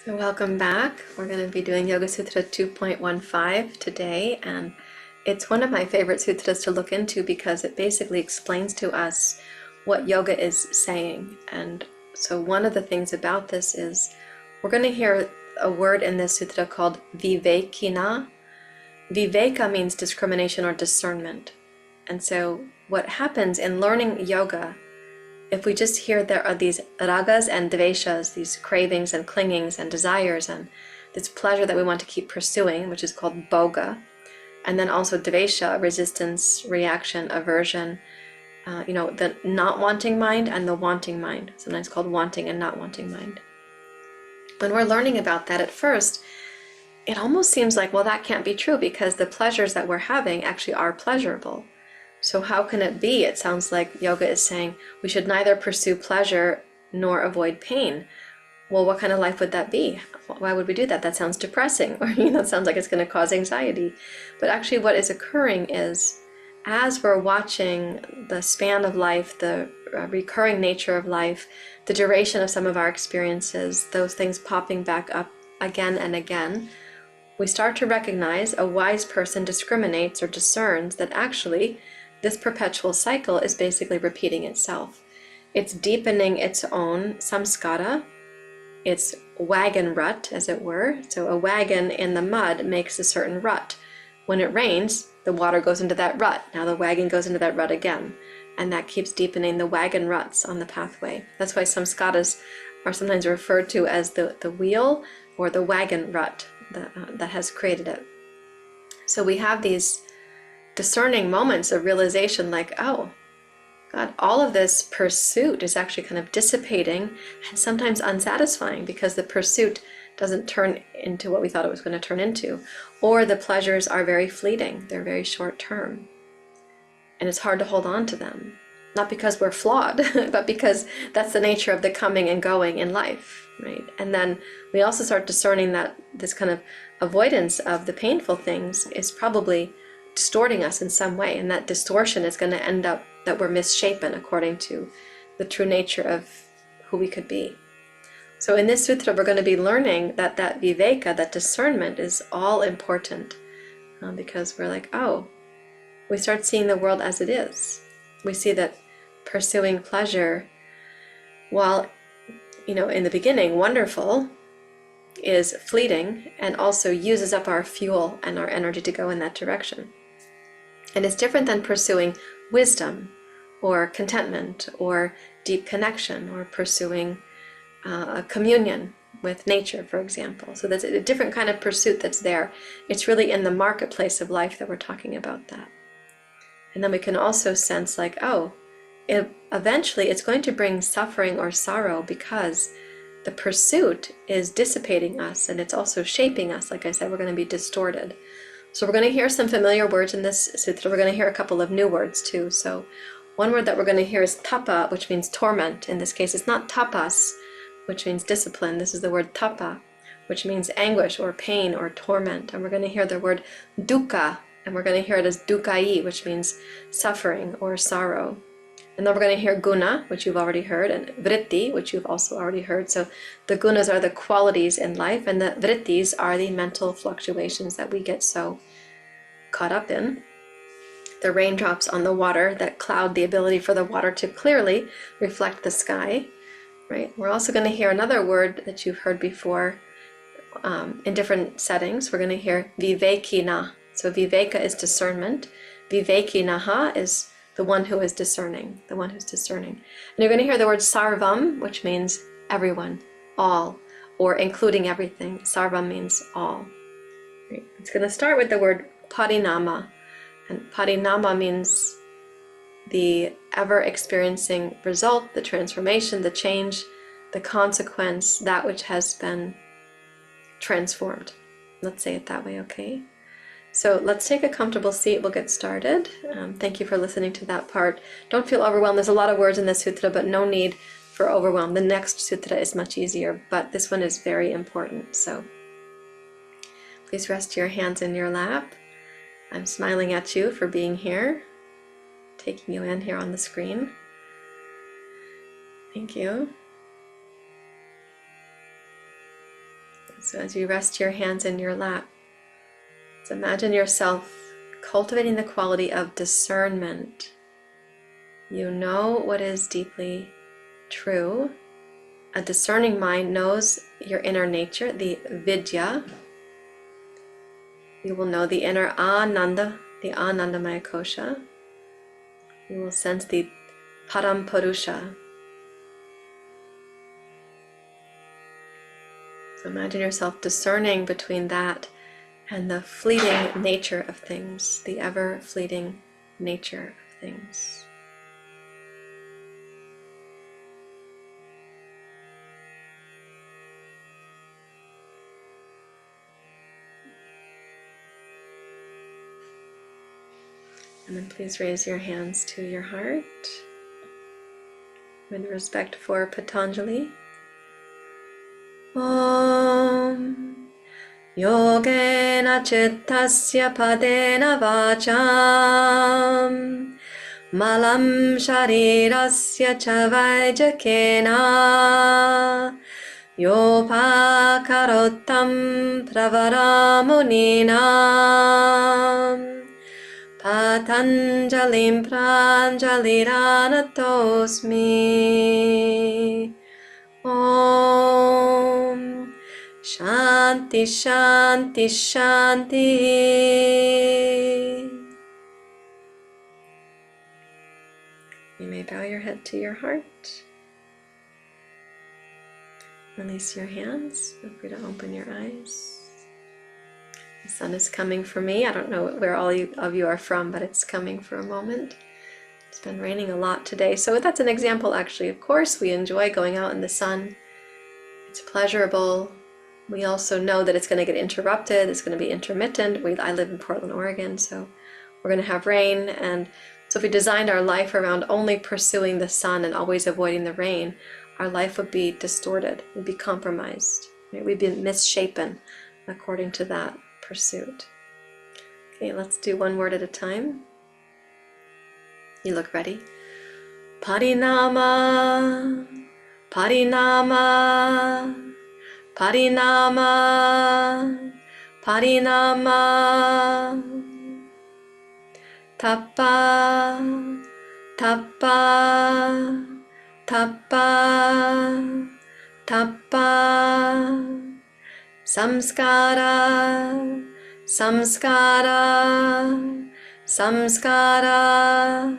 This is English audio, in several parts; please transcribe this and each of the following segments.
So welcome back. We're going to be doing Yoga Sutra 2.15 today, and it's one of my favorite sutras to look into because it basically explains to us what yoga is saying. And so one of the things about this is we're going to hear a word in this sutra called vivekinah. Viveka means discrimination or discernment. And so what happens in learning yoga, if we just hear there are these ragas and dveshas, these cravings and clingings and desires and this pleasure that we want to keep pursuing, which is called bhoga, and then also dvesha, resistance, reaction, aversion, the not wanting mind and the wanting mind, sometimes called wanting and not wanting mind. When we're learning about that at first, it almost seems like, well, that can't be true because the pleasures that we're having actually are pleasurable. So how can it be? It sounds like yoga is saying we should neither pursue pleasure nor avoid pain. Well, what kind of life would that be? Why would we do that? That sounds depressing, or it sounds like it's going to cause anxiety. But actually what is occurring is, as we're watching the span of life, the recurring nature of life, the duration of some of our experiences, those things popping back up again and again, we start to recognize a wise person discriminates or discerns that actually this perpetual cycle is basically repeating itself. It's deepening its own samskara, its wagon rut, as it were. So a wagon in the mud makes a certain rut. When it rains, the water goes into that rut. Now the wagon goes into that rut again. And that keeps deepening the wagon ruts on the pathway. That's why samskaras are sometimes referred to as the wheel or the wagon rut that has created it. So we have these discerning moments of realization like, oh, God, all of this pursuit is actually kind of dissipating and sometimes unsatisfying because the pursuit doesn't turn into what we thought it was going to turn into, or the pleasures are very fleeting, they're very short term, and it's hard to hold on to them. Not because we're flawed, but because that's the nature of the coming and going in life, right? And then we also start discerning that this kind of avoidance of the painful things is probably distorting us in some way, and that distortion is going to end up that we're misshapen according to the true nature of who we could be. So in this sutra we're going to be learning that viveka, that discernment, is all important, because we're like, oh, we start seeing the world as it is. We see that pursuing pleasure, while in the beginning wonderful, is fleeting and also uses up our fuel and our energy to go in that direction. And it's different than pursuing wisdom or contentment or deep connection or pursuing a communion with nature, for example. So that's a different kind of pursuit that's there. It's really in the marketplace of life that we're talking about that. And then we can also sense like, oh, eventually it's going to bring suffering or sorrow because the pursuit is dissipating us and it's also shaping us. Like I said, we're going to be distorted. So we're going to hear some familiar words in this sutra. We're going to hear a couple of new words too. So one word that we're going to hear is tapa, which means torment. In this case, it's not tapas, which means discipline. This is the word tapa, which means anguish or pain or torment. And we're going to hear the word dukkha, and we're going to hear it as dukkai, which means suffering or sorrow. And then we're going to hear guna, which you've already heard, and vritti, which you've also already heard. So the gunas are the qualities in life, and the vrittis are the mental fluctuations that we get so caught up in. The raindrops on the water that cloud the ability for the water to clearly reflect the sky, right? We're also going to hear another word that you've heard before in different settings. We're going to hear vivekinah. So viveka is discernment. Vivekinaha is the one who is discerning, the one who's discerning. And you're going to hear the word sarvam, which means everyone, all, or including everything. Sarvam means all. Right? It's going to start with the word parinama. And parinama means the ever-experiencing result, the transformation, the change, the consequence, that which has been transformed. Let's say it that way, okay? So let's take a comfortable seat. We'll get started. Thank you for listening to that part. Don't feel overwhelmed. There's a lot of words in this sutra, but no need for overwhelm. The next sutra is much easier, but this one is very important. So please rest your hands in your lap. I'm smiling at you for being here, taking you in here on the screen. Thank you. So as you rest your hands in your lap, just imagine yourself cultivating the quality of discernment. You know what is deeply true. A discerning mind knows your inner nature, the vidya. You will know the inner ananda, the anandamaya kosha. You will sense the param purusha. So imagine yourself discerning between that and the fleeting nature of things, the ever fleeting nature of things. And then please raise your hands to your heart with respect for Patanjali. Om Yogena Chittasya Padena Vacham Malam Sharirasya Chavajakena Yopakarotam Pravaramuninam Patanjalim Pranjaliranatosmi. Om Shanti Shanti Shanti. You may bow your head to your heart. Release your hands. Feel free to open your eyes. The sun is coming for me. I don't know where all of you are from, but it's coming for a moment. It's been raining a lot today, so that's an example actually. Of course, we enjoy going out in the sun. It's pleasurable. We also know that it's going to get interrupted. It's going to be intermittent. I live in Portland, Oregon, so we're going to have rain. And so if we designed our life around only pursuing the sun and always avoiding the rain, our life would be distorted. We'd be compromised. Right? We'd be misshapen according to that pursuit. Okay, let's do one word at a time. You look ready. Parinama, Parinama, Parinama, Parinama. Tappa, Tappa, Tappa, Tappa. Samskara, Samskara, Samskara,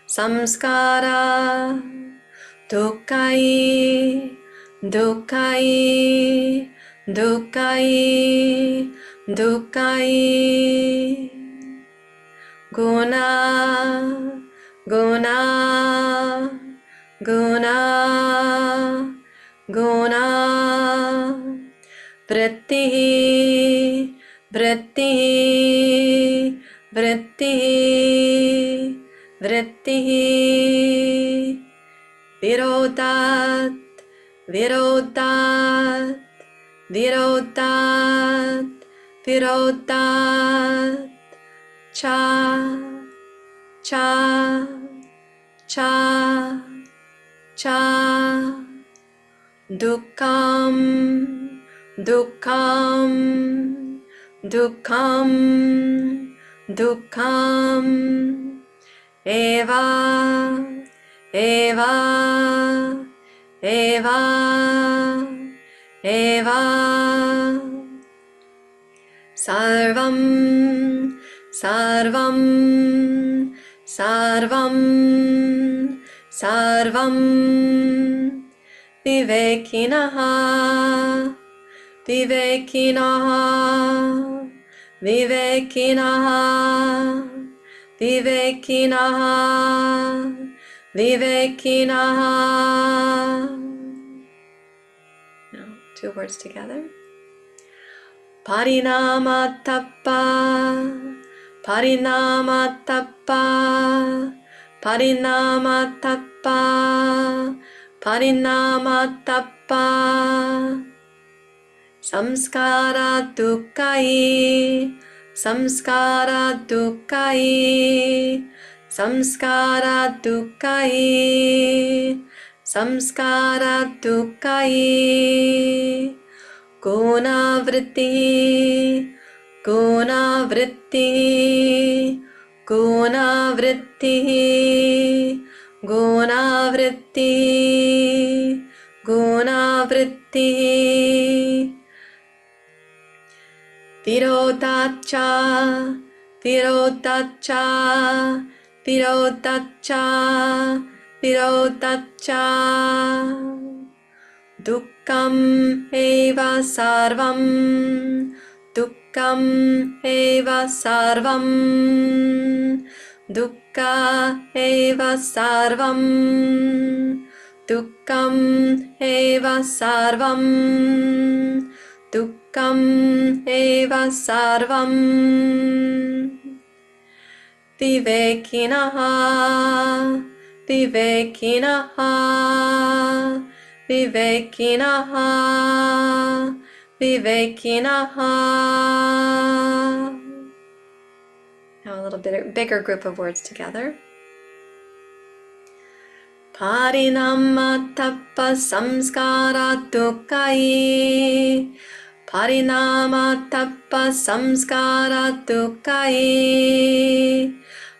Samskara. Dukkai, Dukkai, Dukkai, Dukkai. Guna, Guna, Guna, Guna. Vritti, Vritti, Vritti, Vritti. Virodat, Virodat, Virodat, Virodat. Cha, Cha, Cha, Cha. Dukkam, Dukkam, Dukkam, Dukkam. Eva, Eva, Eva, Eva. Sarvam, Sarvam, Sarvam, Sarvam. Vivekinah, Vivekinah, Vivekinah, Vivekinah, Vivekinah. Now, two words together. Parinamatappa, Parinamatappa, Parinamatappa, Parinamatappa. Samskara dukkai, Samskara dukkai, Samskara dukkai, Samskara dukkai. Gunavritti, Gunavritti, Gunavritti, Gunavritti, Gunavritti. Virodacha, Virodacha, Virodacha, Virodacha. Dukkam eva sarvam, Dukkam eva sarvam, Dukka eva sarvam, Dukkam eva sarvam, Dukkam eva sarvam. Vivekinah, Vivekinah, Vivekinah, Vivekinah. Now a little bit bigger group of words together. Parinama tappa samskara dukkai, Parinama tappa samskara dukkai,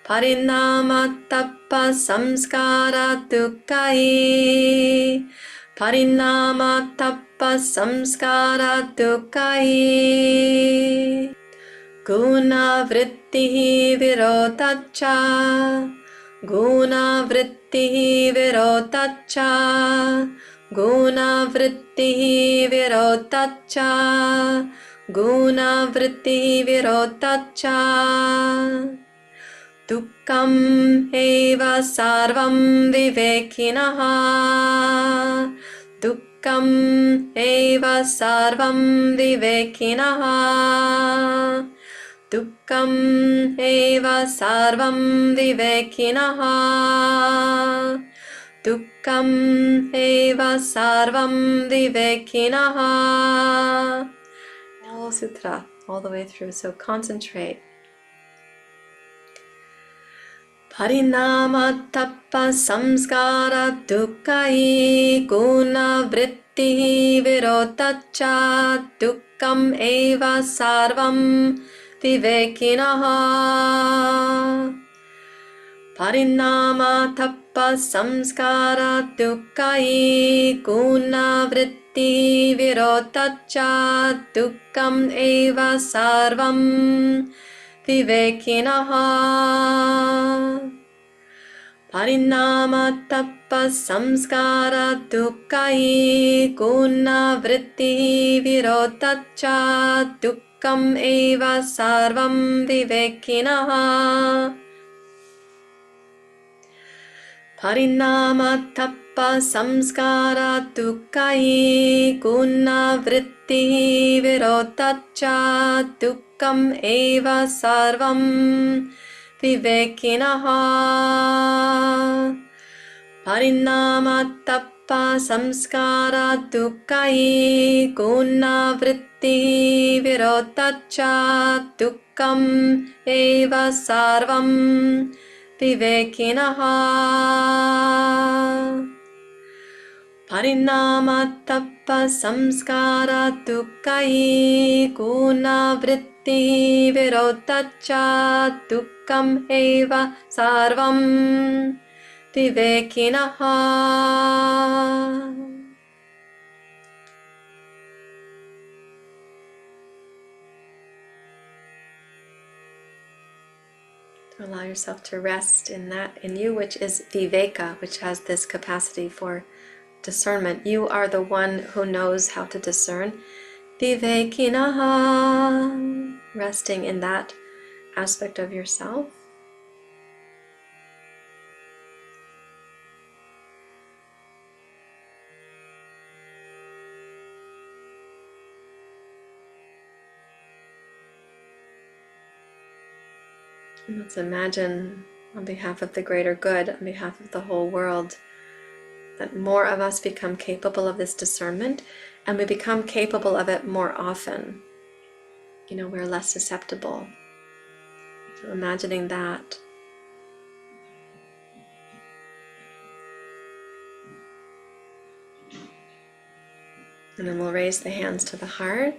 Parinama tappa samskara dukkai, Parinama tappa samskara dukkai. Guna vritti virotacha, Guna vritti virotacha, Guna vritti virotacha, Guna vritti virotacha. Dukkam eva sarvam vivekinah, Dukkam eva sarvam vivekinah, Dukkam eva sarvam vivekinah, Dukkam eva sarvam vivekinah. Yoga Sutra all the way through, so concentrate. Parinama tappa samskara dukkai, Guna vritti virotacha, Dukkam eva sarvam vivekinah. Parinama tappa samskara dukkai, Guna vritti virotacha, Dukkam eva sarvam vivekinah. Parinama tappa samskara dukkai, Guna vritti virotacha, Dukkam eva sarvam vivekinah. Parinama tappa samskara dukkai, Guna vritti virotacha, Dukkam eva sarvam vivekinah. Parinama tappa samskara dukkai, Guna vritti virotacha, Dukkam eva sarvam vivekinah. Parinama tappa samskara dukkai, Guna vritti virotacha, Dukkam eva sarvam vivekinah. Allow yourself to rest in that in you, which is viveka, which has this capacity for discernment. You are the one who knows how to discern. Vivekinah, resting in that aspect of yourself. And let's imagine, on behalf of the greater good, on behalf of the whole world, that more of us become capable of this discernment, and we become capable of it more often. We're less susceptible. So imagining that. And then we'll raise the hands to the heart.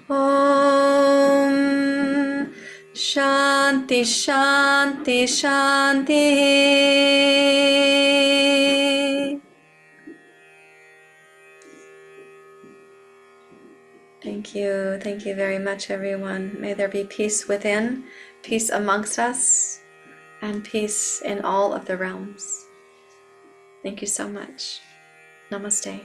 Om Shanti Shanti Shanti. Thank you very much, everyone. May there be peace within, peace amongst us, and peace in all of the realms. Thank you so much. Namaste.